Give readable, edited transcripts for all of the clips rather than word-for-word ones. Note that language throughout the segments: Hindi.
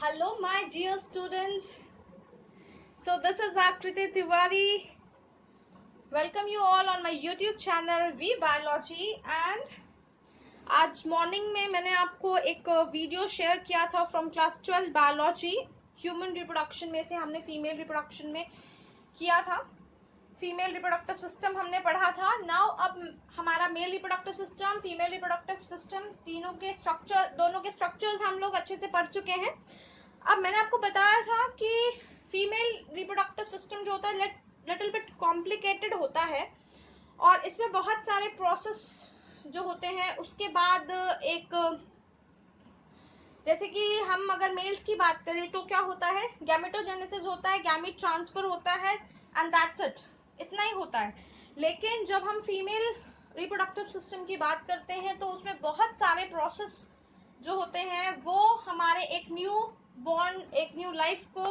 Hello, my dear students. So this is Akriti Tiwari. Welcome you all on my YouTube channel V Biology and आज मॉर्निंग में मैंने आपको एक वीडियो शेयर किया था from class 12 biology. Human reproduction में से हमने फीमेल रिप्रोडक्शन में किया था. फीमेल रिप्रोडक्टिव सिस्टम हमने पढ़ा था. नाउ अब हमारा male reproductive system, female reproductive system, तीनों के स्ट्रक्चर, दोनों के स्ट्रक्चर्स हम लोग अच्छे से पढ़ चुके हैं. अब मैंने आपको बताया था कि फीमेल रिप्रोडक्टिव सिस्टम जो होता है लिटिल बिट कॉम्प्लिकेटेड होता है और इसमें बहुत सारे प्रोसेस जो होते हैं. उसके बाद एक, जैसे कि हम अगर मेल्स की बात करें तो क्या होता है, गैमेटोजेनेसिस होता है, गैमीट ट्रांसफर होता है एंड दैट्स इट, इतना ही होता है. लेकिन जब हम फीमेल रिप्रोडक्टिव सिस्टम की बात करते हैं तो उसमें बहुत सारे प्रोसेस जो होते हैं वो हमारे एक न्यू बॉर्न, एक न्यू लाइफ को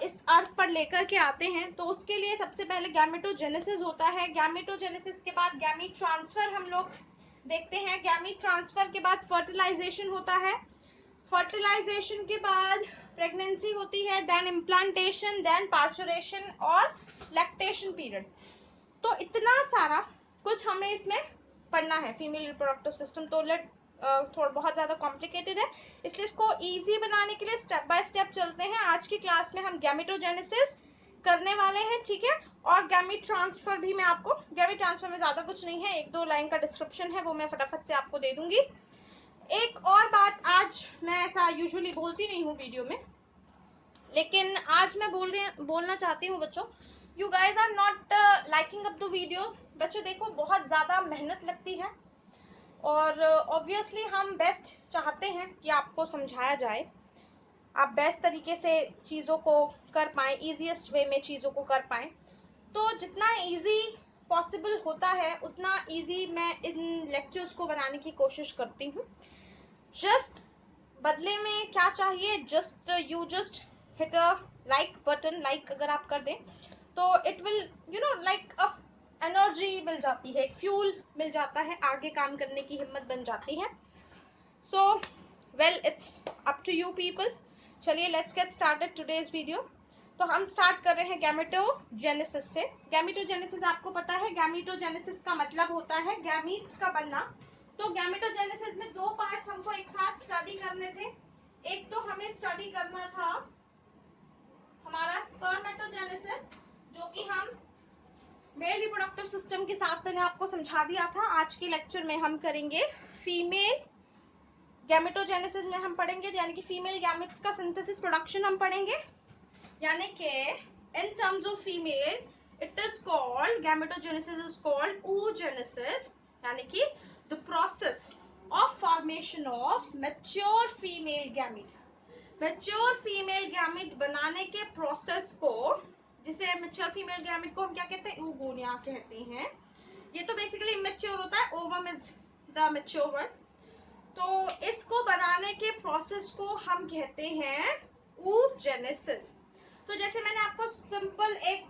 इस अर्थ पर लेकर के आते हैं. तो उसके लिए सबसे पहले गैमेटोजेनेसिस होता है. गैमेटोजेनेसिस के बाद गैमीट ट्रांसफर हम लोग देखते हैं. गैमीट ट्रांसफर के बाद फर्टिलाइजेशन होता है. फर्टिलाइजेशन के बाद प्रेगनेंसी होती है, देन इम्प्लांटेशन, देन पार्चुरेशन और लैक्टेशन पीरियड. तो इतना सारा कुछ हमें इसमें पढ़ना है फीमेल रिप्रोडक्टिव सिस्टम. तो थोड़ा बहुत ज्यादा कॉम्प्लिकेटेड है, इसलिए इसको इजी बनाने के लिए स्टेप बाय स्टेप चलते हैं. आज की क्लास में हम गैमेटोजेनेसिस करने वाले हैं, ठीक है. और गैमीट ट्रांसफर भी मैं आपको, गैमीट ट्रांसफर में ज्यादा कुछ नहीं है, एक दो लाइन का डिस्क्रिप्शन है वो मैं फटाफट से आपको दे दूंगी. एक और बात, आज मैं ऐसा यूजुअली बोलती नहीं हूँ वीडियो में, लेकिन आज मैं बोलना चाहती हूँ बच्चों. You guys are not liking up the video. बच्चों देखो, बहुत ज्यादा मेहनत लगती है और ऑब्वियसली हम बेस्ट चाहते हैं कि आपको समझाया जाए, आप बेस्ट तरीके से चीज़ों को कर पाएँ, ईजीएस्ट वे में चीज़ों को कर पाएँ. तो जितना इजी पॉसिबल होता है उतना इजी मैं इन लेक्चर्स को बनाने की कोशिश करती हूँ. जस्ट बदले में क्या चाहिए, just hit a like button. Like अगर आप कर दें तो it will like a energy मिल जाती है, एक फ्यूल मिल जाता है, आगे काम करने की हिम्मत बन जाती है. So well, it's up to you people. चलिए let's get started today's video. तो हम स्टार्ट कर रहे हैं गैमेटोजेनेसिस से. गैमेटोजेनेसिस आपको पता है, गैमेटोजेनेसिस का मतलब होता है गैमीट्स का बनना. तो गैमेटोजेनेसिस में दो पार्ट्स हमको एक साथ स्टडी करने थे. एक तो हमें स्टडी करना था हमारा स्पर्मेटोजेनेसिस, जो कि हम मेल रिप्रोडक्टिव सिस्टम के साथ मैंने आपको समझा दिया था. आज के लेक्चर में हम करेंगे फीमेल गैमेटोजेनेसिस में हम पढ़ेंगे, यानी कि फीमेल गैमेट्स का सिंथेसिस प्रोडक्शन हम पढ़ेंगे. यानी कि in terms of female it is called, gametogenesis is called oogenesis, यानी कि the process of formation of mature female gamete. Mature female gamete बनाने के प्रोसेस को, जिसे मैच्योर फीमेल गैमेट को हम क्या कहते हैं, oogonia कहते हैं. ये तो बेसिकली इमेच्योर होता है, ovum is the mature one. तो इसको बनाने के प्रोसेस को हम कहते हैं oogenesis. तो जैसे मैंने आपको सिंपल एक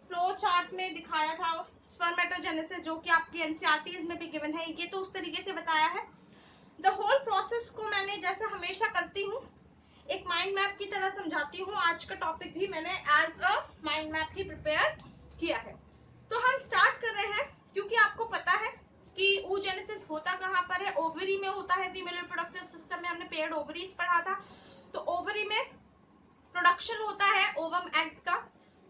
फ्लो चार्ट में दिखाया था स्पर्मेटोजेनेसिस, जो कि आपकी एनसीईआरटीज में भी गिवन है, ये तो उस तरीके से बताया है. द होल प्रोसेस को मैंने, जैसे हमेशा करती हूँ, एक माइंड मैप की तरह समझाती हूँ. आज का टॉपिक भी मैंने एज अ माइंड मैप ही प्रिपेयर किया है. तो हम स्टार्ट कर रहे हैं, क्योंकि आपको पता है कि oogenesis होता कहाँ पर है, ओवरी में होता है. फीमेल रिप्रोडक्टिव सिस्टम में हमने पेयर्ड ओवरीज पढ़ा था. तो ओवरी में प्रोडक्शन होता है ओवम एग्स का.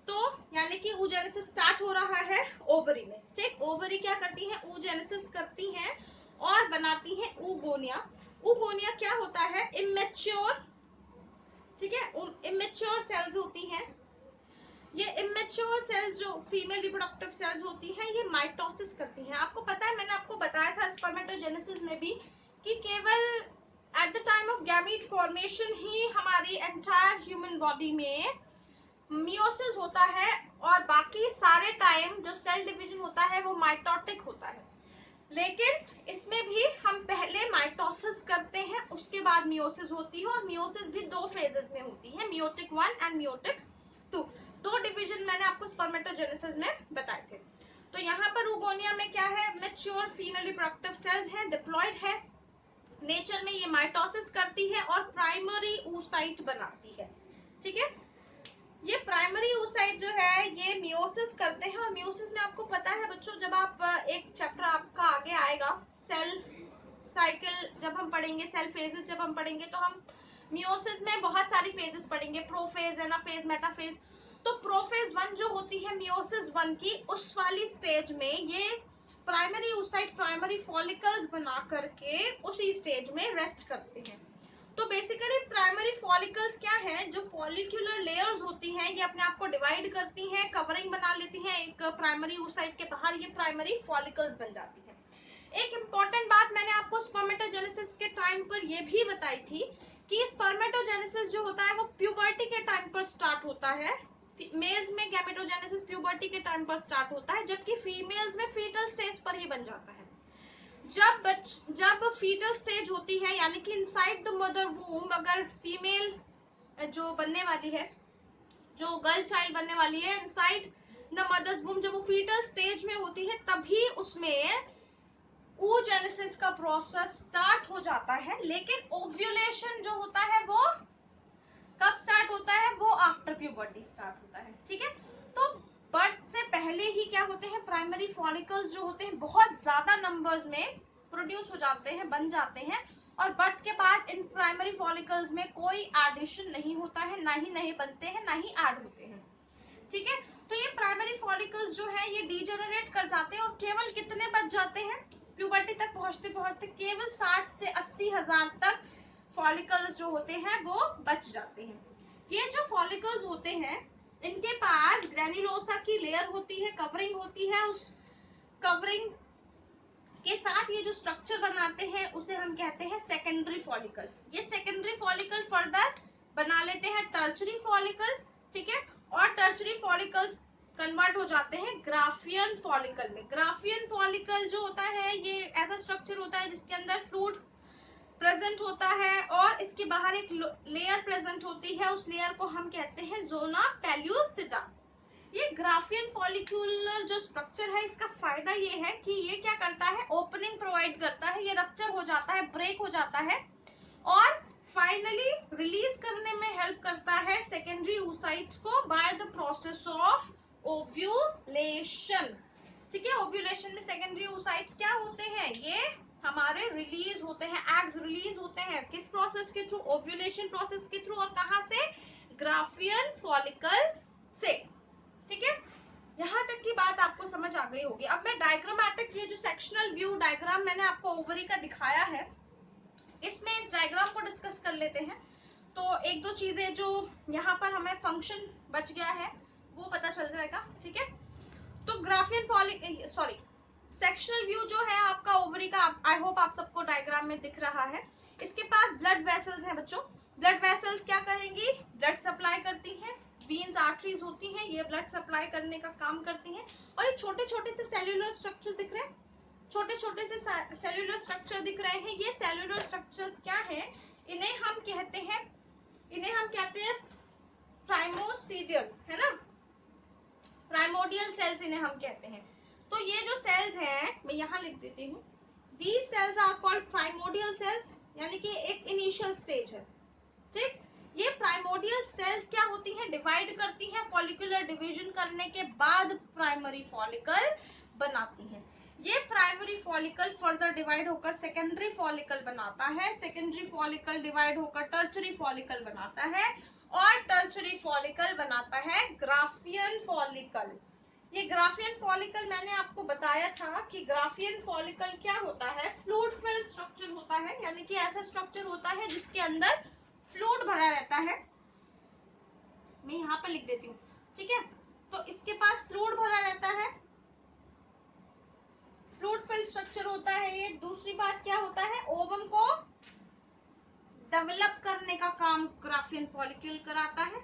तो यानी कि oogenesis स्टार्ट हो रहा है ओवरी में, ठीक. ओवरी क्या करती है, oogenesis करती है और बनाती है oogonia. oogonia क्या होता है, इमेच्योर, ठीक है, इमेच्योर सेल्स होती हैं. ये इमेच्योर सेल्स जो फीमेल रिप्रोडक्टिव सेल्स होती हैं, ये माइटोसिस करती हैं. आपको पता है, मैंने आपको बताया था स्पर्मेटोजेनेसिस में भी कि केवल at the time of gamete formation ही हमारी एंटायर ह्यूमन बॉडी में मियोसिस होता है और बाकी सारे टाइम जो सेल डिवीजन होता है वो माइटोटिक होता है. लेकिन इसमें भी हम पहले माइटोसिस करते हैं, उसके बाद मियोसिस होती है. और मियोसिस भी दो फेजेस में होती है, मियोटिक 1 एंड मियोटिक 2. दो डिवीजन मैंने आपको स्पर्मेटोजेनेसिस में बताए थे. तो यहाँ पर oogonia में क्या है, मैच्योर फीमेल रिप्रोडक्टिव सेल्स है, डिप्लॉयड है. नेचर में ये माइटोसिस करती है और प्राइमरी oocyte बनाती है। ठीक है, ये प्राइमरी oocyte जो है ये मियोसिस करते हैं, और मियोसिस में आपको पता है बच्चों, जब आप एक चैप्टर आपका आगे आएगा सेल साइकिल जब हम पढ़ेंगे, सेल फेजेस जब हम पढ़ेंगे, तो हम मियोसिस में बहुत सारी फेजेस पढ़ेंगे, प्रोफेज, एनाफेज, मेटाफेज। तो प्रोफेज 1 जो होती है मियोसिस 1 की, उस वाली स्टेज में ये प्राइमरी oocyte प्राइमरी फॉलिकल्स बना करके उसी स्टेज में रेस्ट करते हैं। तो बेसिकली प्राइमरी फॉलिकल्स क्या है, जो फॉलिक्यूलर लेयर्स होती हैं ये अपने आप को डिवाइड करती हैं, कवरिंग बना लेती हैं एक प्राइमरी oocyte के बाहर, ये प्राइमरी फॉलिकल्स बन जाती है। एक इंपॉर्टेंट बात मैंने आपको स्पर्मेटोजेनेसिस के टाइम पर ये भी बताई थी कि स्पर्मेटोजेनेसिस जो होता है वो प्यूबर्टी के टाइम पर स्टार्ट होता है। मेल्स में गैमेटोजेनेसिस प्यूबर्टी के टाइम पर स्टार्ट होता है, जबकि फीमेल्स में फीटल स्टेज पर ही बन जाता है। जब फीटल स्टेज होती है, यानी कि इनसाइड द मदर वूम, अगर फीमेल जो बनने वाली है, जो गर्ल चाइल्ड बनने वाली है, इनसाइड द मदर्स वूम जब वो फीटल स्टेज में होती है, तभी उसमें oogenesis का प्रोसेस स्टार्ट हो जाता है। लेकिन ओव्यूलेशन जो होता है वो कब स्टार्ट होता है, वो आफ्टर प्यूबर्टी स्टार्ट होता है। ठीक है, तो बर्थ से पहले ही क्या होते हैं, प्राइमरी फॉलिकल्स जो होते हैं बहुत ज्यादा नंबर्स में प्रोड्यूस हो जाते हैं, बन जाते हैं, और बर्थ के बाद इन प्राइमरी फॉलिकल्स में कोई एडिशन नहीं होता है, ना ही नए बनते हैं, ना ही ऐड होते हैं। ठीक है, तो ये प्राइमरी फॉलिकल्स जो है ये डीजेनरेट कर जाते हैं, और केवल कितने बच जाते हैं प्यूबर्टी तक पहुंचते पहुंचते, केवल 60 से 80 हजार तक फॉलिकल्स जो होते हैं वो बच जाते हैं। ये जो फॉलिकल्स होते हैं इनके पास ग्रेन्युलोसा की लेयर होती है, कवरिंग होती है, उस कवरिंग के साथ ये जो स्ट्रक्चर बनाते हैं उसे हम कहते हैं सेकेंडरी फॉलिकल। ये सेकेंडरी फॉलिकल फर्दर बना लेते हैं टर्चरी फॉलिकल। ठीक है, और टर्चरी फॉलिकल्स कन्वर्ट हो जाते हैं ग्राफियन फॉलिकल में। ग्राफियन फॉलिकल जो होता है ये ऐसा स्ट्रक्चर होता है जिसके अंदर फ्लूइड प्रेजेंट होता है, और इसके बाहर एक लेयर प्रेजेंट होती है, उस लेयर को हम कहते हैं जोना पेल्यूसिटा। ये ग्राफियन फॉलिक्यूलर जो स्ट्रक्चर है इसका फायदा ये है कि ये क्या करता है, ओपनिंग प्रोवाइड करता है, ये रप्चर हो जाता है, ब्रेक हो जाता है, और फाइनली रिलीज करने में हेल्प करता है सेकेंडरी oocytes को by the process of ovulation. ठीक है, ओव्यूलेशन में सेकेंडरी oocytes क्या होते हैं, ये हमारे रिलीज होते हैं, एग्स रिलीज होते हैं, किस प्रोसेस के थ्रू, ओव्यूलेशन प्रोसेस के थ्रू, और कहां से, ग्राफियन फॉलिकल से। ठीक है, यहाँ तक की बात आपको समझ आ गई होगी। अब मैं डायग्रामेटिक, ये जो सेक्शनल व्यू डायग्राम मैंने आपको ओवरी का दिखाया है, इसमें इस डायग्राम को डिस्कस कर लेते हैं। तो एक दो चीजें जो यहाँ पर हमें फंक्शन बच गया है वो पता चल जाएगा। ठीक है, तो ग्राफियन सॉरी सेक्शनल व्यू जो है आपका ओवरी का, आई होप आप सबको डायग्राम में दिख रहा है। इसके पास ब्लड वेसल्स हैं बच्चों। ब्लड वेसल्स क्या करेंगी, ब्लड सप्लाई करती हैं, वीन्स आर्टरीज होती हैं, ये ब्लड सप्लाई करने का काम करती हैं। और ये छोटे छोटे से सेल्यूलर स्ट्रक्चर दिख रहे हैं, छोटे छोटे से सेल्यूलर स्ट्रक्चर दिख रहे हैं, ये सेल्यूलर स्ट्रक्चर्स क्या है, इन्हें हम कहते हैं प्राइमोसीडियल, है ना, प्राइमोडियल सेल्स इन्हें हम कहते हैं। तो ये जो सेल्स हैं मैं यहाँ लिख देती हूँ, these cells are called primordial cells, यानी कि एक इनिशियल स्टेज है। ठीक, ये प्राइमोडियल सेल्स क्या होती हैं, डिवाइड करती हैं, फॉलिकुलर डिवीजन करने के बाद प्राइमरी फॉलिकल बनाती हैं। ये प्राइमरी फॉलिकल फर्दर डिवाइड होकर सेकेंडरी फॉलिकल बनाता है, सेकेंडरी फॉलिकल डिवाइड होकर टर्चरी फॉलिकल बनाता है, और टर्चरी फॉलिकल बनाता है ग्राफियन फॉलिकल। ये ग्राफियन फॉलिकल मैंने आपको बताया था कि ग्राफियन फॉलिकल क्या होता है, फ्लूइड फिल्ड स्ट्रक्चर होता है, यानी कि ऐसा स्ट्रक्चर होता है जिसके अंदर फ्लूइड भरा रहता है। मैं यहाँ पर लिख देती हूँ। ठीक है, तो इसके पास फ्लूइड भरा रहता है, फ्लूइड फिल्ड स्ट्रक्चर होता है ये। दूसरी बात क्या होता है, ओवम को डेवलप करने का काम ग्राफियन फॉलिकल कराता है,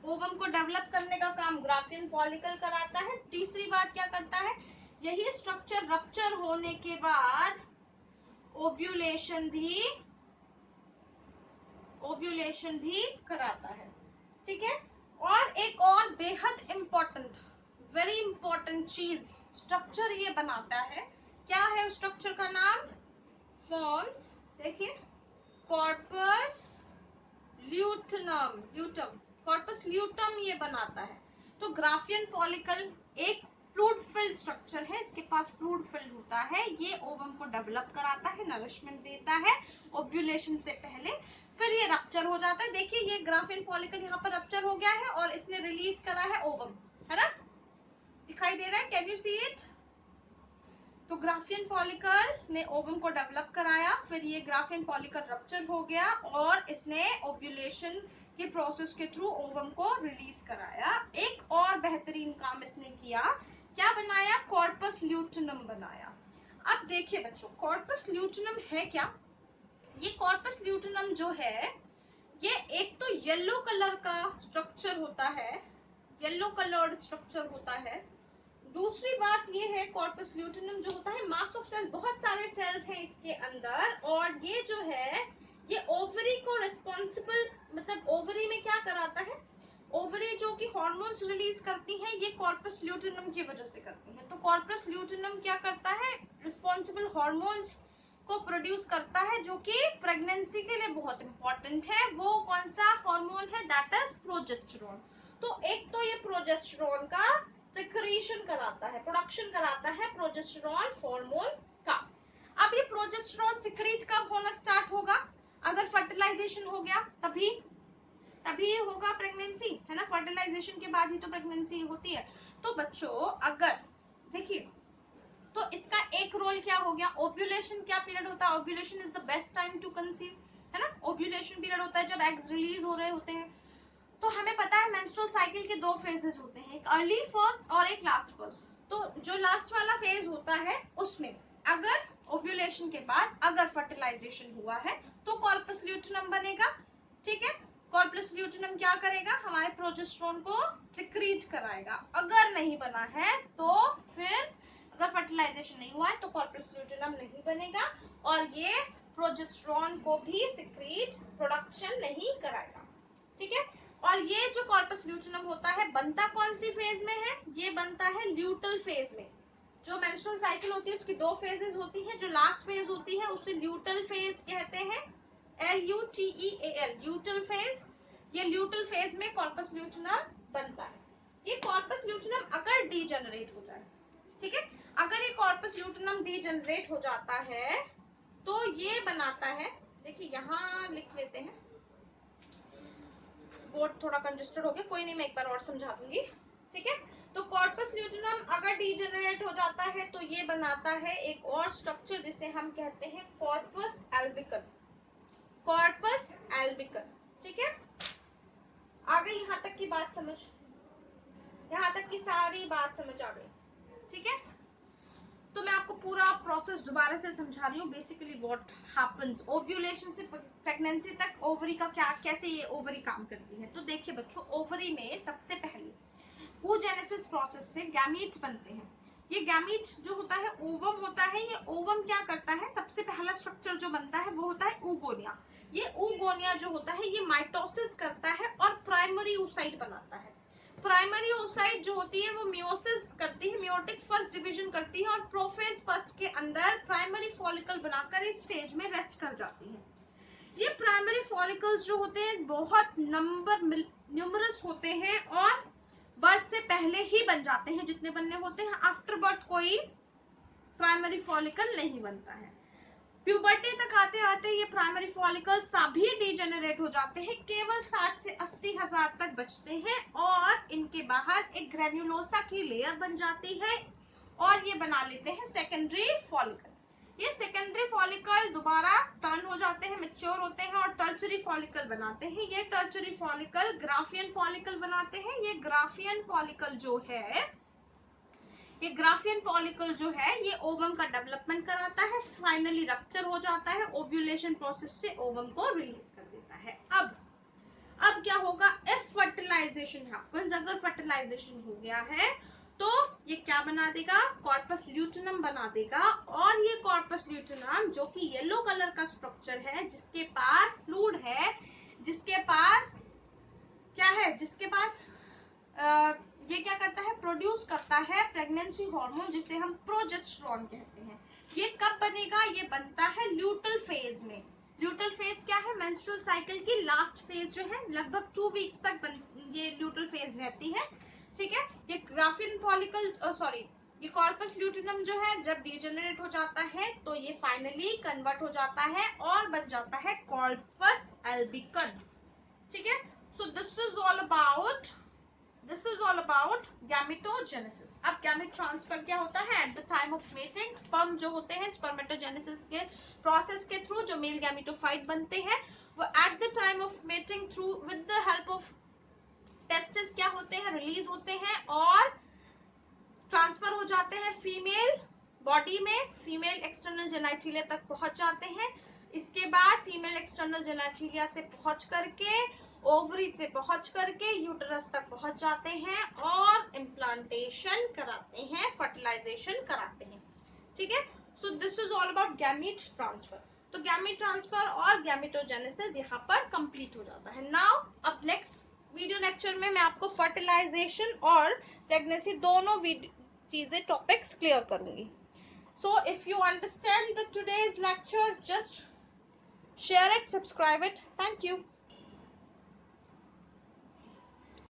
ओवम को डेवलप करने का काम ग्राफियन फॉलिकल कराता है। तीसरी बात क्या करता है, यही स्ट्रक्चर रप्चर होने के बाद ओव्यूलेशन भी कराता है। ठीक है, और एक और बेहद इंपॉर्टेंट, वेरी इंपॉर्टेंट चीज स्ट्रक्चर ये बनाता है, क्या है उस स्ट्रक्चर का नाम, फॉर्म्स, देखिए कॉर्पस ल्यूटनम, कॉर्पस ल्यूटम ये बनाता है। तो ग्राफियन फॉलिकल एक फ्लूइड फिल्ड स्ट्रक्चर है, इसके पास फ्लूइड फिल्ड होता है, ये ओवम को डेवलप कराता है, नरिशमेंट देता है ओव्यूलेशन से पहले, फिर ये रप्चर हो जाता है। देखिए ये ग्राफियन फॉलिकल यहाँ पर रप्चर हो गया है और इसने रिलीज करा है ओवम, है ना, दिखाई दे रहा है, कैन यू सी इट। तो ग्राफियन फॉलिकल ने ओवम को डेवलप कराया, फिर ये ग्राफियन फॉलिकल रप्चर हो गया और इसने ओव्यूलेशन के प्रोसेस के थ्रू ओवम को रिलीज कराया। एक और बेहतरीन काम इसने किया, क्या बनाया, कॉर्पस ल्यूटेनम बनाया। अब देखिए बच्चों, कॉर्पस ल्यूटेनम है क्या, ये कॉर्पस ल्यूटेनम जो है ये एक तो येलो कलर का स्ट्रक्चर होता है, येलो कलर्ड स्ट्रक्चर होता है। दूसरी बात ये है, कॉर्पस ल्यूटेनम जो होता है, मास ऑफ सेल, बहुत सारे सेल्स हैं इसके अंदर, और ये जो है ये ओवरी को रिस्पॉन्सिबल, मतलब ओवरी में क्या कराता है, ओवरी जो कि हार्मोन्स रिलीज करती हैं, ये कॉर्पस ल्यूटेनम की वजह से करती हैं। तो कॉर्पस ल्यूटेनम क्या करता है, रिस्पॉन्सिबल हार्मोन्स को प्रोड्यूस करता है, जो कि प्रेगनेंसी के लिए बहुत इंपॉर्टेंट है। वो कौन सा हार्मोन है, दैट इज प्रोजेस्टेरोन। तो एक तो ये प्रोजेस्टेरोन का सिक्रीशन कराता है, प्रोडक्शन कराता है प्रोजेस्टेरोन हार्मोन का। अब ये प्रोजेस्टेरोन सिक्रीट कब होना स्टार्ट होगा, अगर फर्टिलाइजेशन हो गया तभी तभी होगा प्रेगनेंसी, है ना, फर्टिलाइजेशन के बाद ही तो प्रेगनेंसी होती है। तो बच्चों अगर देखिए, तो इसका एक रोल क्या हो गया, ओव्यूलेशन क्या पीरियड होता है, ovulation is the best time to conceive, है ना, ओव्यूलेशन पीरियड होता है जब एग्स रिलीज हो रहे होते हैं। तो हमें पता है मेंस्ट्रुअल साइकिल के दो फेजेस होते हैं, एक अर्ली फर्स्ट और एक लास्ट फर्स्ट। तो जो लास्ट वाला फेज होता है उसमें अगर ओव्यूलेशन के बाद अगर फर्टिलाइजेशन हुआ है तो कॉर्पस ल्यूटेनम बनेगा, ठीक है। कॉर्पस ल्यूटेनम क्या करेगा, हमारे प्रोजेस्टेरोन को सिक्रीट कराएगा। अगर नहीं बना है तो फिर अगर फर्टिलाइजेशन नहीं हुआ है तो कॉर्पस ल्यूटेनम नहीं बनेगा और ये प्रोजेस्टेरोन को भी सिक्रीट प्रोडक्शन नहीं कराएगा, ठीक है। और ये जो कॉर्पस ल्यूटेनम होता है बनता कौन सी फेज में है, ये बनता है ल्यूटल फेज में। जो मेंस्ट्रुअल साइकिल होती है उसकी दो फेजेस होती है, जो लास्ट फेज होती है उसे ल्यूटल फेज कहते हैं, LUTEAL, ल्यूटल फेज। ये ल्यूटल फेज में कॉर्पस ल्यूटेनम बनता है। ये कॉर्पस ल्यूटेनम अगर डीजेनरेट हो जाए, ठीक है, अगर ये कॉर्पस ल्यूटेनम डीजेनरेट हो जाता है तो ये बनाता है, देखिए यहां लिख लेते हैं, बोर्ड थोड़ा कंजेस्टेड हो गया, कोई नहीं मैं एक बार और समझा दूंगी, ठीक है। तो कॉर्पस ल्यूटेनम अगर डीजेनरेट हो जाता है तो ये बनाता है एक और स्ट्रक्चर जिसे हम कहते हैं कॉर्पस एल्बिकम, कॉर्पस एल्बिकम, ठीक है। आ गई यहाँ तक की बात समझ, यहाँ तक की सारी बात समझ आ गई, ठीक है। तो मैं आपको पूरा प्रोसेस दोबारा से समझा रही हूँ, बेसिकली व्हाट हैपेंस ओव्यूलेशन से प्रेगनेंसी तक, ओवरी का क्या, कैसे ये ओवरी काम करती है। तो देखिए बच्चों, ओवरी में सबसे पहले oogenesis प्रोसेस से गैमीट्स बनते हैं। ये गैमीट्स जो होता है ओवम होता है, ये ओवम क्या करता है, सबसे पहला स्ट्रक्चर जो बनता है वो होता है oogonia। ये oogonia जो होता है ये माइटोसिस करता है और प्राइमरी oocyte बनाता है। प्राइमरी oocyte जो होती है वो मियोसिस करती है, मियोटिक फर्स्ट डिवीजन करती है और प्रोफेज फर्स्ट के अंदर प्राइमरी फॉलिकल बनाकर इस स्टेज में रेस्ट कर जाती है। ये प्राइमरी फॉलिकल्स जो होते हैं बहुत न्यूमरस होते हैं और बर्थ से पहले ही बन जाते हैं जितने बनने होते हैं, आफ्टर बर्थ कोई प्राइमरी फॉलिकल नहीं बनता है। प्यूबर्टी तक आते आते ये प्राइमरी फॉलिकल सभी डीजेनरेट हो जाते हैं, केवल 60 से 80 हजार तक बचते हैं और इनके बाहर एक ग्रेन्युलोसा की लेयर बन जाती है और ये बना लेते हैं सेकेंडरी फॉलिकल। ये सेकेंडरी फॉलिकल दोबारा टर्न हो जाते हैं, मैच्योर होते हैं और टर्चरी फॉलिकल बनाते हैं। ये टर्चरी फॉलिकल ग्राफियन फॉलिकल बनाते हैं। ये ग्राफियन फॉलिकल जो है, ये ग्राफियन फॉलिकल जो है ये ओवम का डेवलपमेंट कराता है, फाइनली रप्चर हो जाता है, ओव्यूलेशन प्रोसेस से ओवम को रिलीज कर देता है। अब क्या होगा, इफ फर्टिलाइजेशन हैपेंस, अगर फर्टिलाइजेशन हो गया है तो ये क्या बना देगा, कॉर्पस ल्यूटेनम बना देगा। और ये कॉर्पस ल्यूटेनम जो कि येलो कलर का स्ट्रक्चर है, जिसके पास फ्लूइड है, जिसके पास क्या है, जिसके पास ये क्या करता है, प्रोड्यूस करता है प्रेगनेंसी हार्मोन जिसे हम प्रोजेस्टेरॉन कहते हैं। ये कब बनेगा, ये बनता है ल्यूटल फेज में। ल्यूटल फेज क्या है, मेंस्ट्रुअल साइकिल की लास्ट फेज जो है, लगभग 2 वीक्स तक ये ल्यूटल फेज रहती है, ठीक है। ये ग्राफिन फॉलिकल ये कॉर्पस ल्यूटिनम जो है जब डिजेनरेट हो जाता है तो ये फाइनली कन्वर्ट हो जाता है और बन जाता है कॉर्पस एल्बिकन, ठीक है। So this is all about gametogenesis. अब गैमेट ट्रांसफर क्या होता है, eight the time of mating sperm जो होते हैं स्पर्मेटोजेनेसिस के प्रोसेस के थ्रू जो मेल गैमेटोफाइट बनते हैं, वो eight the time of mating through with the help of testis क्या होते हैं, रिलीज होते हैं और ट्रांसफर हो जाते हैं फीमेल बॉडी में, फीमेल एक्सटर्नल जेनाइटिलिया तक पहुंच जाते हैं। इसके बाद फीमेल एक्सटर्नल जेनाइटिलिया से पहुंच करके ओवरी से पहुंच करके यूटरस तक पहुंच जाते हैं और इम्प्लांटेशन कराते हैं, फर्टिलाइजेशन कराते हैं, ठीक है। So this is all about gamete transfer. तो गैमीट ट्रांसफर और गैमेटोजेनेसिस यहाँ पर कंप्लीट हो जाता है। नाउ अब नेक्स्ट वीडियो लेक्चर में मैं आपको फर्टिलाइजेशन और प्रेगनेंसी दोनों चीजें टॉपिक्स क्लियर करूंगी। So if you understand the today's lecture, just share it, subscribe it. Thank you.